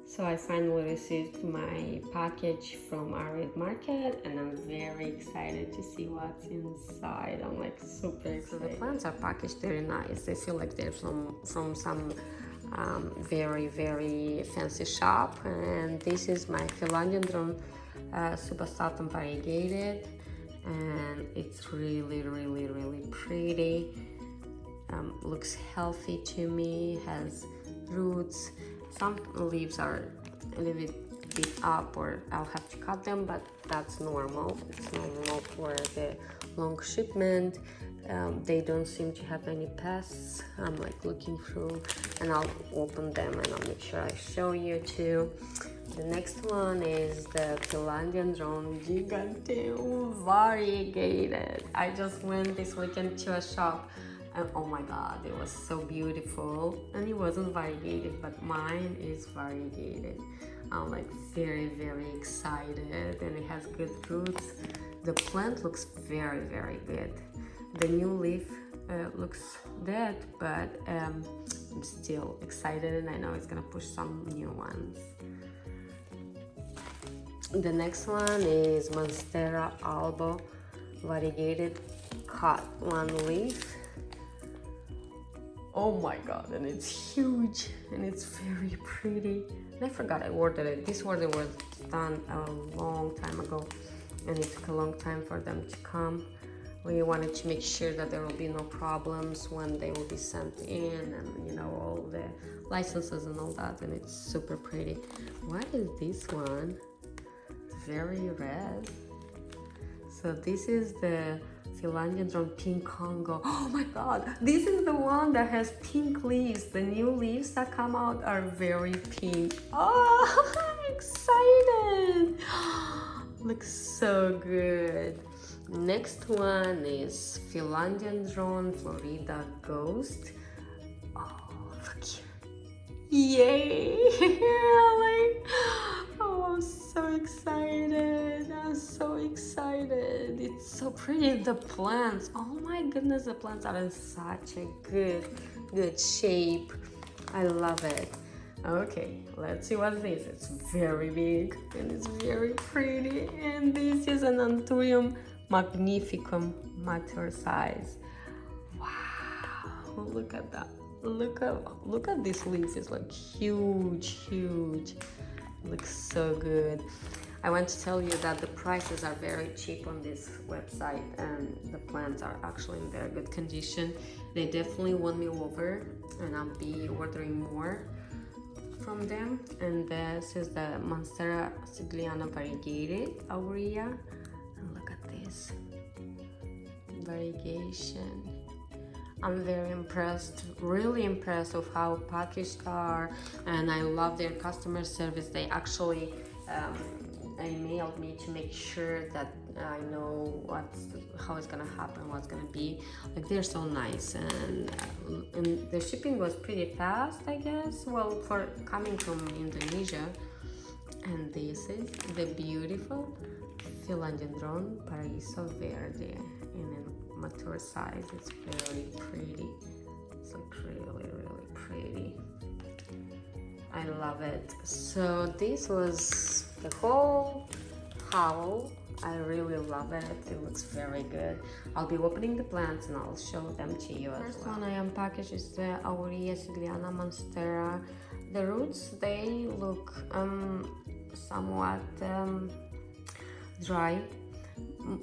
So I finally received my package from Aroid Market and I'm very excited to see what's inside. I'm like super excited. So the plants are packaged very nice. They feel like they're from some very fancy shop. And this is my philodendron subastatum variegated, and it's really pretty. Looks healthy to me, has roots. Some leaves are a little bit beat up or I'll have to cut them, but that's normal. It's normal for the long shipment. They don't seem to have any pests. I'm like looking through, and I'll open them and I'll make sure I show you too. The next one is the philodendron giganteum variegated. I just went this weekend to a shop and oh my god, it was so beautiful. And it wasn't variegated, but mine is variegated. I'm like very excited, and it has good roots. The plant looks very good. The new leaf looks dead, but I'm still excited, and I know it's gonna push some new ones. The next one is Monstera albo variegated, cut one leaf. Oh my god, and it's huge and it's very pretty. And I forgot I ordered it. This order was done a long time ago and it took a long time for them to come. We wanted to make sure that there will be no problems when they will be sent in, and you know, all the licenses and all that, and it's super pretty. What is this one? It's very red. So this is the philodendron pink Congo. Oh my god, this is the one that has pink leaves. The new leaves that come out are very pink. Oh, I'm excited. Looks so good. Next one is philodendron Florida Ghost. Oh, look here. Yay! Like, oh, I'm so excited. I'm so excited. It's so pretty. The plants. Oh my goodness, the plants are in such a good shape. I love it. Okay, let's see what this is. It's very big and it's very pretty. And this is an Anthurium magnificum mature size. Wow, look at that. Look at this leaf. It's like huge. Looks so good. I want to tell you that the prices are very cheap on this website, and the plants are actually in very good condition. They definitely won me over, and I'll be ordering more from them. And this is the Monstera sigliana variegated aurea, and look at this variegation. I'm very impressed, really impressed with how packaged are, and I love their customer service. They actually emailed me to make sure that I know how it's gonna happen, what's gonna be. Like, they're so nice, and the shipping was pretty fast, I guess. Well, for coming from Indonesia. And this is the beautiful philodendron Paraíso Verde in a mature size. It's very pretty. It's like really pretty. I love it. So this was the whole haul. I really love it. It looks very good. I'll be opening the plants and I'll show them to you as well. First one I unpackaged is the Aurea sigliana monstera. The roots, they look somewhat dry,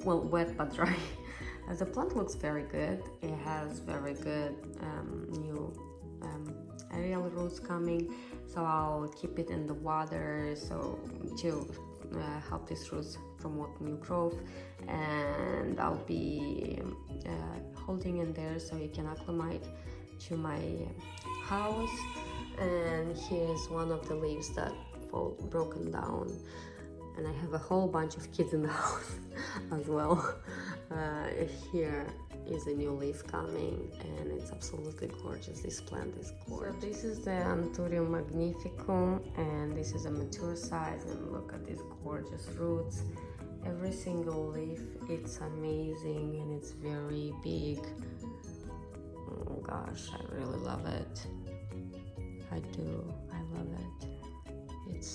well, wet but dry. The plant looks very good. It has very good new aerial roots coming, so I'll keep it in the water so to help these roots promote new growth, and I'll be holding in there so it can acclimate to my house. And here's one of the leaves that fall broken down, and I have a whole bunch of kids in the house as well. Here is a new leaf coming, and it's absolutely gorgeous. This plant is gorgeous. So this is the Anthurium magnificum, and this is a mature size, and look at these gorgeous roots. Every single leaf, it's amazing, and it's very big. Oh gosh, I really love it. I do. I love it. It's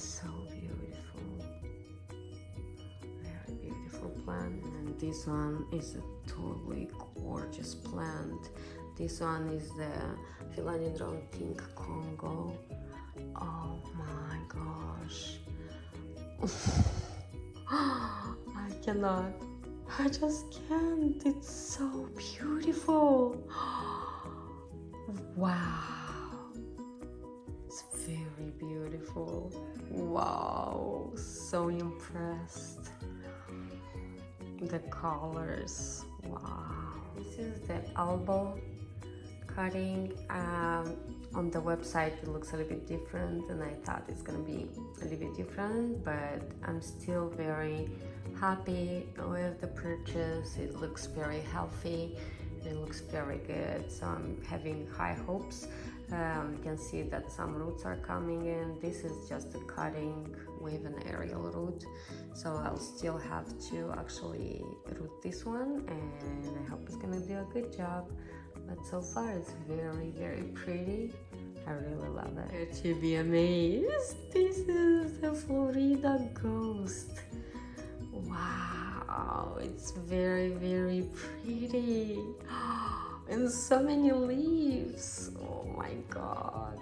plant, and this one is a totally gorgeous plant. This one is the philodendron pink Congo. Oh my gosh. I cannot. I just can't. It's so beautiful. Wow. It's very beautiful. Wow. So impressed. The colors. Wow. This is the elbow cutting. On the website it looks a little bit different, and I thought it's gonna be a little bit different, but I'm still very happy with the purchase. It looks very healthy, it looks very good, so I'm having high hopes. You can see that some roots are coming in. This is just a cutting with an aerial root, so I'll still have to actually root this one, and I hope it's gonna do a good job. But so far it's very, very pretty. I really love it. To be amazed, this is the Florida Ghost. Wow, it's very, very pretty. And so many leaves. Oh my god.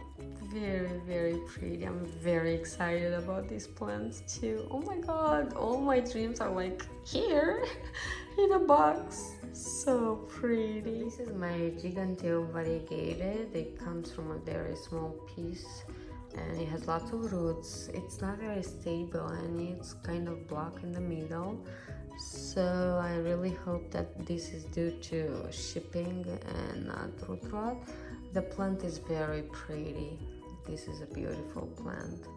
Very, very pretty. I'm very excited about these plants too. Oh my god, all my dreams are like here in a box. So pretty. This is my Giganteum variegated. It comes from a very small piece and it has lots of roots. It's not very stable and it's kind of blocked in the middle. So I really hope that this is due to shipping and not root rot. The plant is very pretty. This is a beautiful plant.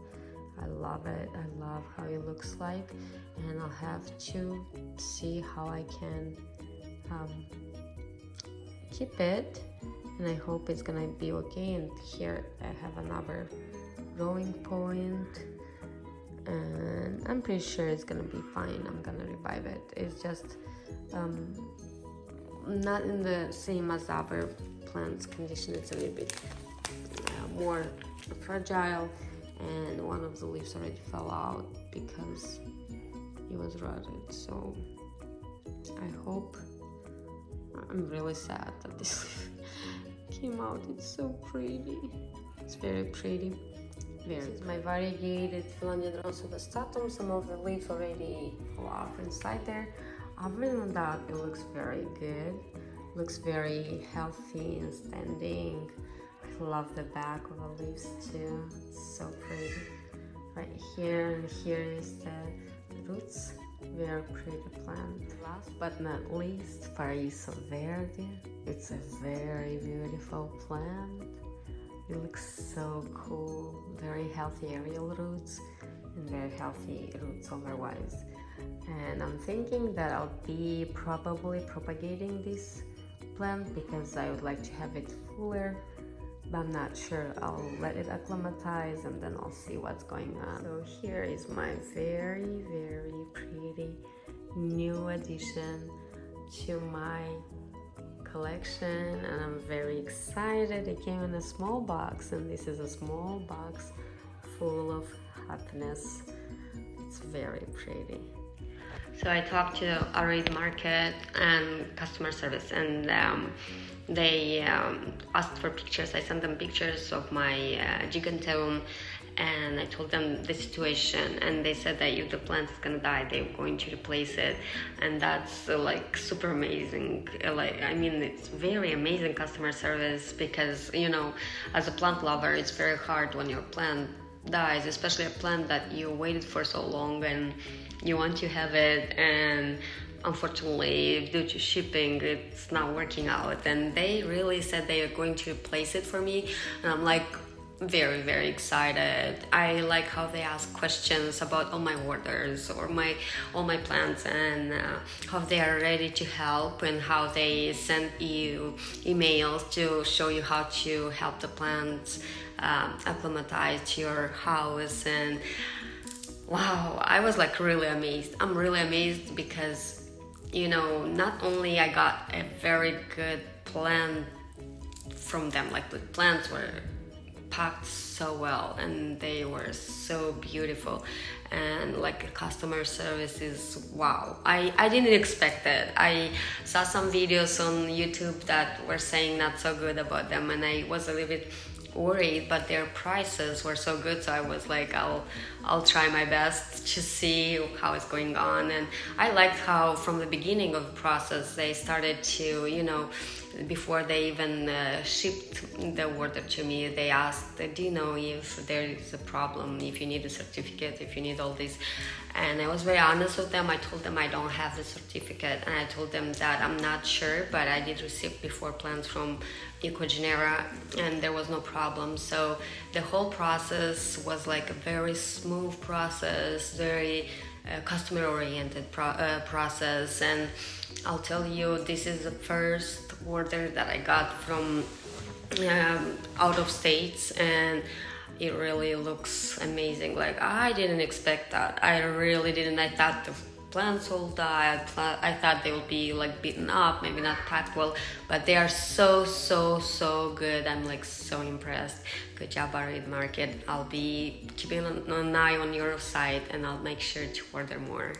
I love it. I love how it looks like, and I'll have to see how I can keep it, and I hope it's gonna be okay. And here I have another growing point, and I'm pretty sure it's gonna be fine. I'm gonna revive it. It's just not in the same as other plants condition. It's a little bit more fragile, and one of the leaves already fell out because it was rotted. So I hope. I'm really sad that this leaf came out. It's so pretty. It's very pretty. This is my variegated philodendron substratum. Some of the leaves already fell off inside there. Other than that, it looks very good. Looks very healthy and standing. I love the back of the leaves too. It's so pretty. Right here and here is the roots. Very pretty plant. Last but not least, Paraíso Verde. It's a very beautiful plant. It looks so cool. Very healthy aerial roots and very healthy roots otherwise. And I'm thinking that I'll be probably propagating this plant because I would like to have it fuller, but I'm not sure. I'll let it acclimatize and then I'll see what's going on. So here is my very, very pretty new addition to my collection, and I'm very excited. It came in a small box, and this is a small box full of happiness. It's very pretty. So I talked to Aroid Market and customer service, and they asked for pictures. I sent them pictures of my Giganteum, and I told them the situation, and they said that if the plant is gonna die, they're going to replace it. And that's like super amazing. I mean, it's very amazing customer service, because you know, as a plant lover, it's very hard when your plant dies, especially a plant that you waited for so long and you want to have it, and unfortunately due to shipping it's not working out. And they really said they are going to replace it for me, and I'm like very, very excited. I like how they ask questions about all my orders or all my plants, and how they are ready to help, and how they send you emails to show you how to help the plants acclimatize to your house. And wow, I was like really amazed. I'm really amazed because, you know, not only I got a very good plant from them, like the plants were packed so well, and they were so beautiful, and like customer service is wow. I didn't expect it. I saw some videos on YouTube that were saying not so good about them, and I was a little bit worried, but their prices were so good, so I was like, I'll try my best to see how it's going on. And I liked how from the beginning of the process they started to, you know, before they even shipped the order to me, they asked, do you know if there is a problem, if you need a certificate, if you need all this. And I was very honest with them. I told them I don't have the certificate, and I told them that I'm not sure, but I did receive before plants from Ecogenera, and there was no problem. So the whole process was like a very smooth process, very customer-oriented process. And I'll tell you, this is the first order that I got from out of states, and it really looks amazing. Like, I didn't expect that. I really didn't. I thought the plants will die. I thought they would be like beaten up, maybe not packed well, but they are so good. I'm like so impressed. Good job, Aroid Market. I'll be keeping an eye on your site, and I'll make sure to order more.